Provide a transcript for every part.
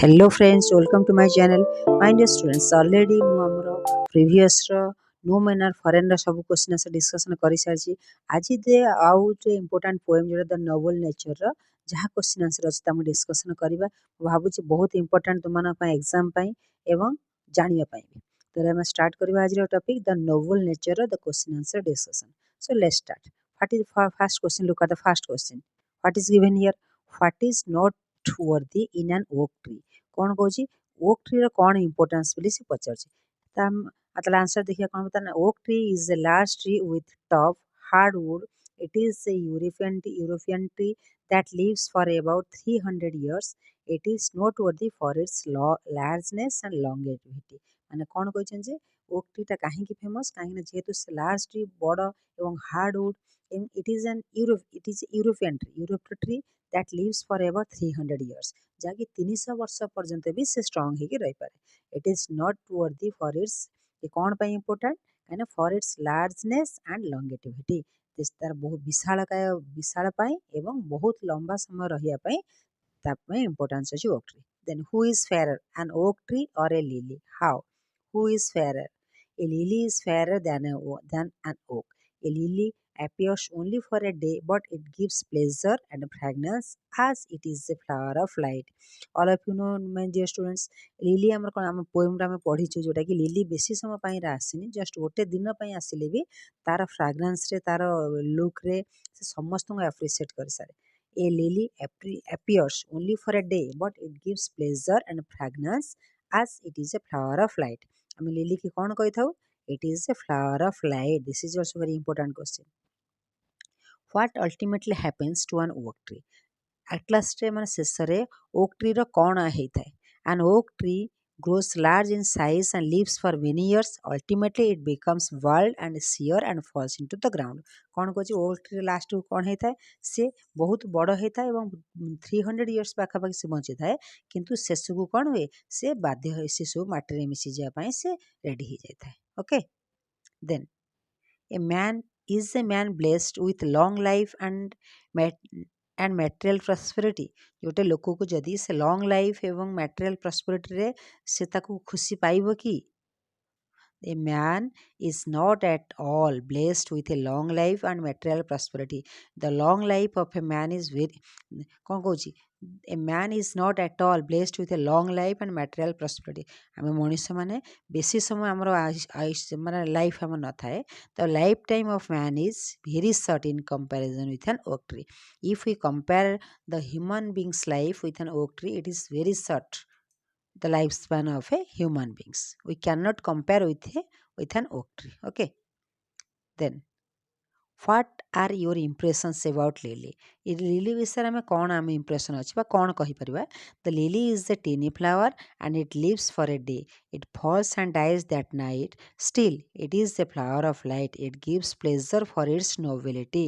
Hello friends, welcome to my channel. My dear students, already ମୁଁ ଆମର previous ର no manner foreign ର ସବୁ क्वेश्चन ଆନ୍ସର डिस्कशन କରି ସାରିଛି। ଆଜି ଦେ ଆଉ ଗୋଟେ important poem ଯୋଉଟା ଦ novel nature ର ଯାହା क्वेश्चन आंसर ଅଛି ତାକୁ डिस्कशन କରିବା। ମୁଁ ଭାବୁଛି ବହୁତ important ତୁମମାନଙ୍କ ପାଇଁ ଏକ୍ସାମ ପାଇଁ ଏବଂ ଜାଣିବା ପାଇଁ ବି। ତ ଆମେ ଷ୍ଟାର୍ଟ କରିବା ଆଜିର ଟପିକ ଦ novel nature ର the question answer discussion. So let's start. What is the first question? Look at the first question. What is given here? What is not worthy in an oak tree? कौन Cauchy oak tree कौन importance बोली से पचार मतलब answer देखिए कौन बता ना oak tree is a large tree with tough hard would it is a European tree that lives for about 300 years it is noteworthy for its largeness and longevity माने कौन कहछन जे ओक ट्री टा काहे की famous काहे ना जेहेतु से large tree बड़ एवं hard would it is European tree that lives for about 300 years जहाँकि 300 वर्ष पर्यंत भी से स्ट्रॉन्ग होगी रही पारे it is not worthy for its ये कौन पाई इंपोर्टेंट कहीं for its largeness and longevity तार बहुत विशाल पाई एवं बहुत लंबा समय रहिया पाई तापे इंपोर्टेंस अछि oak tree then who is fairer an oak tree or a lily हाउ who is fairer a lily is fairer than an oak a lily appears only for a day but it gives pleasure and fragrance as it is a flower of light all of you know my dear students lily हमर कोन हम poem रा में पढी छु जोटा कि lily बेसी समय पई रा आसीनी जस्ट गोटे दिन पई आसीले भी तार फ्रेग्रेंस रे तार लुक रे से समस्त को एप्रिशिएट कर सारे ए lily appears only for a day but it gives pleasure and fragrance as it is a flower of light हम लिली की कौन कहि थाउ it is a flower of light this is also very important question what ultimately happens to an oak tree at last रे माने शेष रे oak tree रो कौन हेइथाय an oak tree grows large in size and lives for many years ultimately it becomes bald and sere and falls into the ground कौन कहछि oak tree last को कौन हेइथाय से बहुत बड़ हेइथाय एवं 300 इयर्स पाखा पाखि से बंची थाए किंतु शेष को कौन हुए से बाध्य होई से सब माटी रे मिसी जा पई से रेडी हो जाय थाए okay then a man is a man blessed with long life and material prosperity गोटे लोक को जदि से लॉन्ग लाइफ एवं material prosperity रे से ताकू खुशी पाइबो कि a man is not at all blessed with a long life and material prosperity the long life of a man is very कौन कहूची a man is not at all blessed with a long life and material prosperity आमे मनुष्य माने बेसी समय हमरो आयुष्य माने life हम न थाए the lifetime of man is very short in comparison with an oak tree if we compare the human being's life with an oak tree it is very short the lifespan of a human beings we cannot compare with an oak tree okay then what are your impressions about lily ये lily विषय में कौन आम impression अच्छी बा कौन कहि परिबा the lily is a teeny flower and it lives for a day it falls and dies that night still it is a flower of light it gives pleasure for its nobility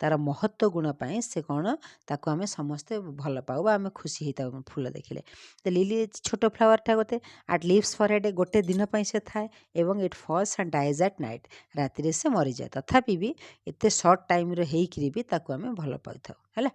तार महत्व गुण पाए से कौन ताको आमे समस्ते भल पाऊ बा आमे खुशी हेता फूल देखिले the lily छोट फ्लावर टा गोटे at lives for a day गोटे दिन पई से थाए एवं it falls and dies at night राति रे से मरि जाय तथापि भी एते शॉर्ट टाइम रे हेइकरी भी ताको आमे भल पाइथाउ हैला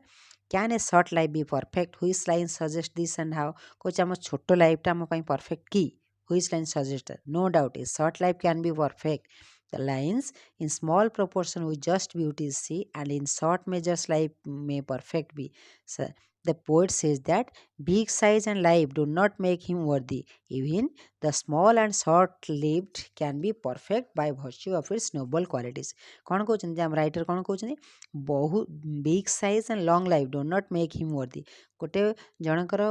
can a short life be perfect which line suggest this and हाउ कोच हम छोटो लाइफ टा हम पई परफेक्ट की which line suggest no doubt a short life can be perfect the lines in small proportion with just beauty see and in short measures life may perfect be so, the poet says that big size and life do not make him worthy even the small and short lived can be perfect by virtue of its noble qualities कौन कहउछन जे हम writer कौन कहउछन बहुत big size and long life do not make him वर्दी गोटे जनकर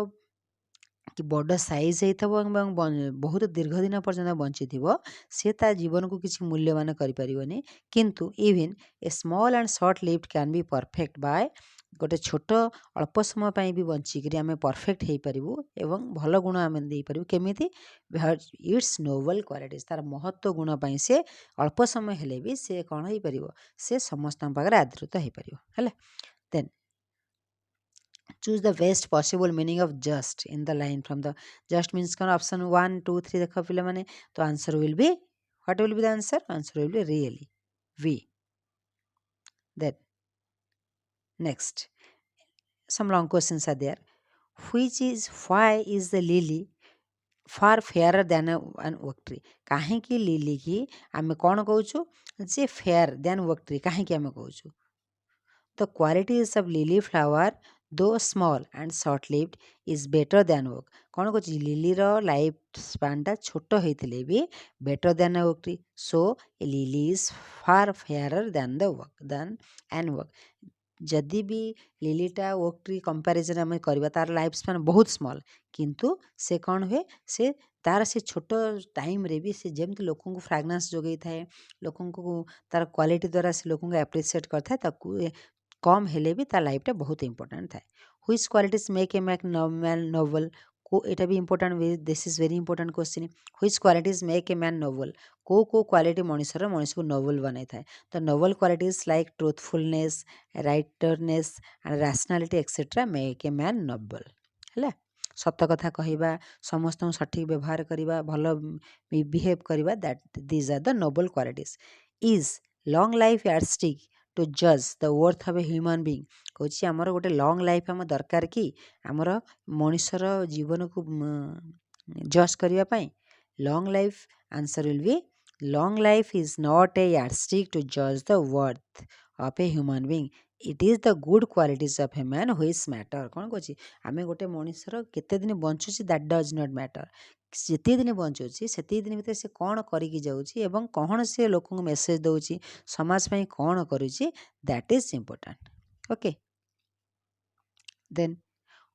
कि बड़ size होइथबो एवं बहुत दीर्घ दिन पर्यंत बंचिथिबो से ता जीवन को किसी मूल्यवान करि परिबनी किंतु even a small and short lived can be perfect by गोटे छोट अल्प समय पाई भी बंचिकरी आमे परफेक्ट हेई परिबु एवं भल गुण आमे देई परिबु केमिति इट्स नोबल क्वालिटीज तार महत्व गुण पाई से अल्प समय हेले भी से कोन हेई परिबो से समस्त पाखरे आदृत हेई परिबो हैला then choose the best possible meaning of just in the line from the just means kan option 1 2 3 देखो पिले माने तो answer will be what will be the answer will be really we then next some long questions are there why is the lily far fairer than an oak tree? କାହିଁକି ଲିଲି କି ଆମେ କ'ଣ କହୁଛୁ ଯେ ଫେୟାର ଦେନ୍ oak tree? କାହିଁକି ଆମେ କହୁଛୁ? The qualities of lily flower, though small and short-lived, is better than oak. କ'ଣ କହୁଛି ଲିଲିର ଲାଇଫ୍ ସ୍ପାନ୍ଟା ଛୋଟ ହେଇଥିଲେ ବି better than a oak tree. So lily is far fairer than the oak than an oak. ଯଦି ବି ଲିଲିଟା okay tree comparison ଆମେ କରିବା ତାର life span ବହୁତ small, କିନ୍ତୁ ସେ କ'ଣ ହୁଏ ସେ ତାର ସେ ଛୋଟ ଟାଇମ୍ରେ ବି ସେ ଯେମିତି ଲୋକଙ୍କୁ ଫ୍ରାଗ୍ରାନ୍ସ ଯୋଗାଇଥାଏ, ଲୋକଙ୍କୁ ତାର କ୍ୱାଲିଟି ଦ୍ୱାରା ସେ ଲୋକଙ୍କୁ ଆପ୍ରିସିଏଟ୍ କରିଥାଏ, ତାକୁ କମ୍ ହେଲେ ବି ତା ଲାଇଫ୍ଟା ବହୁତ ଇମ୍ପୋର୍ଟାଣ୍ଟ ଥାଏ। Which qualities make a man noble? ଏଇଟା ବି important, this is very important question. Which qualities make a man noble? କେଉଁ କ୍ୱାଲିଟି ମଣିଷକୁ ନୋବେଲ୍ ବନାଇଥାଏ? ତ noble qualities like truthfulness, righteousness and rationality etcetera make a man noble. ହେଲା, ସତ କଥା କହିବା, ସମସ୍ତଙ୍କୁ ସଠିକ୍ ବ୍ୟବହାର କରିବା, ଭଲ ବିହେଭ୍ କରିବା, that these are the noble qualities. Is long life yardstick to ଜଜ୍ the worth of a human being? କହୁଛି ଆମର ଗୋଟେ ଲଙ୍ଗ୍ ଲାଇଫ୍ ଆମ ଦରକାର କି ଆମର ମଣିଷର ଜୀବନକୁ ଜଜ୍ କରିବା ପାଇଁ? Long life answer will be long life is not a yardstick to ଜଜ୍ the worth of a human being. It is the good qualities of a man which matter. କ'ଣ କହୁଛି ଆମେ ଗୋଟେ ମଣିଷର କେତେ ଦିନ ବଞ୍ଚୁଛି ଦ୍ୟାଟ୍ ଡଜ୍ ନଟ୍ ମ୍ୟାଟର୍। ଯେତିକି ଦିନ ବଞ୍ଚୁଛି ସେତିକି ଦିନ ଭିତରେ ସେ କ'ଣ କରିକି ଯାଉଛି ଏବଂ କ'ଣ ସେ ଲୋକଙ୍କୁ ମେସେଜ୍ ଦେଉଛି, ସମାଜ ପାଇଁ କ'ଣ କରୁଛି, that is important. Okay, then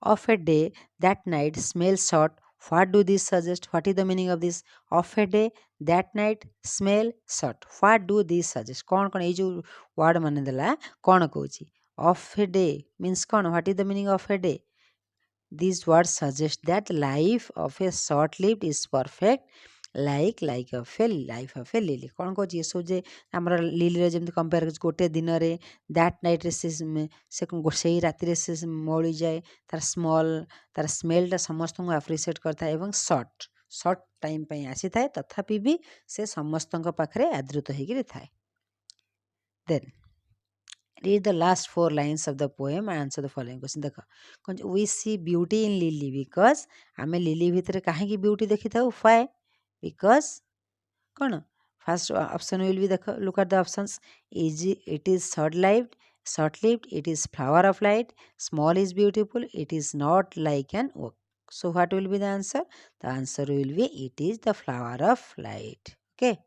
of a day that night smell short, what do this suggest? What is the meaning of this? Of a day that night smell short, what do this suggest? କ'ଣ ଏଇ ଯେଉଁ ward ମାନେ ଦେଲା କ'ଣ କହୁଛି? of a day means କ'ଣ? what is the meaning of a day? These words suggest that life of a short lived is perfect like of a life of a lily. କ'ଣ କହୁଛି ଏସବୁ ଯେ ଆମର ଲିଲିର ଯେମିତି କମ୍ପେୟାର କରୁଛି ଗୋଟେ ଦିନରେ, ଦ୍ୟାଟ୍ ନାଇଟ୍ରେ ସେ ସେଇ ରାତିରେ ସେ ମଉଳିଯାଏ, ତାର ସ୍ମେଲ୍ଟା ସମସ୍ତଙ୍କୁ ଆପ୍ରିସିଏଟ୍ କରିଥାଏ ଏବଂ ସର୍ଟ ଟାଇମ୍ ପାଇଁ ଆସିଥାଏ, ତଥାପି ବି ସେ ସମସ୍ତଙ୍କ ପାଖରେ ଆଦୃତ ହେଇକିରି ଥାଏ। ଦେନ୍ read the last 4 lines of the poem and answer the following question. ଦେଖ we see beauty in lily because ଆମେ ଲିଲି ଭିତରେ କାହିଁକି ବ୍ୟୁଟି ଦେଖିଥାଉ? why? because କ'ଣ? ଫାର୍ଷ୍ଟ ଅପସନ୍ ୱିଲ୍ ବି ଦେଖ, look at the options. it is short lived, it is flower of light, small is beautiful, it is not like an oak. So what will be the answer? The answer will be it is the flower of light. Okay,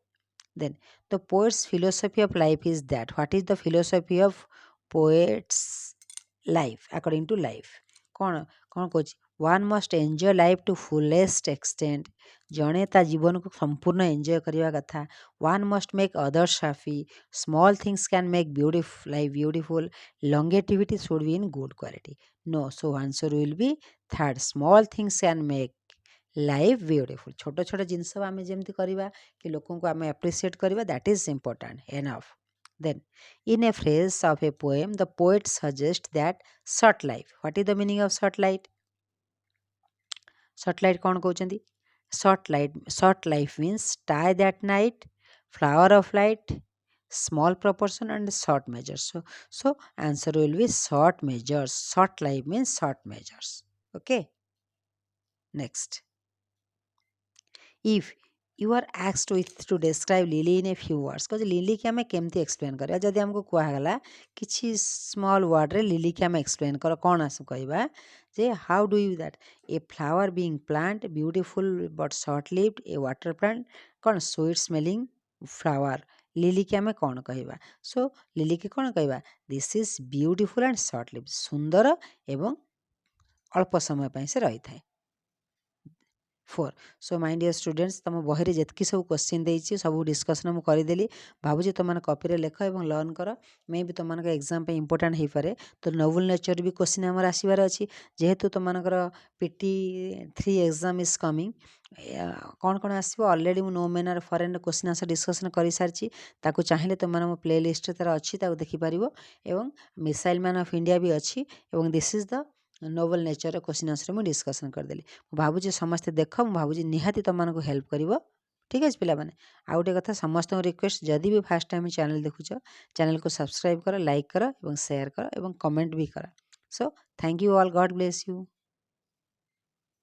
then the poet's philosophy of life is that. What is the philosophy of poet's life according to life? କ'ଣ କହୁଛି? one must enjoy life to fullest extent. ଜଣେ ତା ଜୀବନକୁ ସମ୍ପୂର୍ଣ୍ଣ enjoy କରିବା କଥା। one must make others happy. small things can make life beautiful. longevity should be in good quality. No, so answer will be third, small things can make life beautiful. ଛୋଟ ଛୋଟ ଜିନିଷ ଆମେ ଯେମିତି କରିବା କି ଲୋକଙ୍କୁ ଆମେ ଆପ୍ରିସିଏଟ୍ କରିବା, that is important enough. Then in a phrase of a poem the poet suggests that short life. what is the meaning of short life? କ'ଣ କହୁଛନ୍ତି? short life means tie that night, flower of light, small proportion and short measures. So answer will be short measures. short life means short measures. Okay, next. If you are asked to describe lily in a few words, because lily की आम केमती explain करा, जदि आमको कहला किसी small word रे lily की आम एक्सप्लेन कर, कौन आस कहवा जे how do you that? A flower being plant, beautiful but short lived, a water plant, कौन स्वीट स्मेलिंग फ्लावर। लिली की आम कौन कहवा? सो लिली की कौन कहवा? This is beautiful and short lived, सुंदर एवं अल्प समय पर से रही थाए। 4. सो माय डियर स्टूडेंट्स, तुम बही जितकी सब क्वेश्चन देती सब डिस्कसन मुझे करदेली, भावुँ तुमने कॉपी रे लेख और लर्न कर, मे भी तुम एग्जाम पे इंपोर्टेंट हो पारे। तो नोबल नेचर भी क्वेश्चन आमर आसबार अच्छी, जेहेतु तुमकर PT3 एग्जाम इज कमिंग, कौन कौन आसो अलरेडी मु नो manner foreign question answer discussion कर सारी, ताकू चाहिए तुम मो प्ले लिस्ट तार अच्छी देखिपार, एवं मिसाइल मैन ऑफ इंडिया भी अच्छी, एवं this is the Nobel nature question answer मुझे डिस्कसन करदेली। भावुँ समस्ते देख, मुझे निहाती तुमको हेल्प कर। ठीक है पिला माने। आ गोटे कथा समस्त रिक्वेस्ट, जदि भी फास्ट टाइम चैनल देखुच, चैनल को सब्सक्राइब कर, लाइक कर, शेयर कर, कमेंट भी कर। So thank you all, God bless you.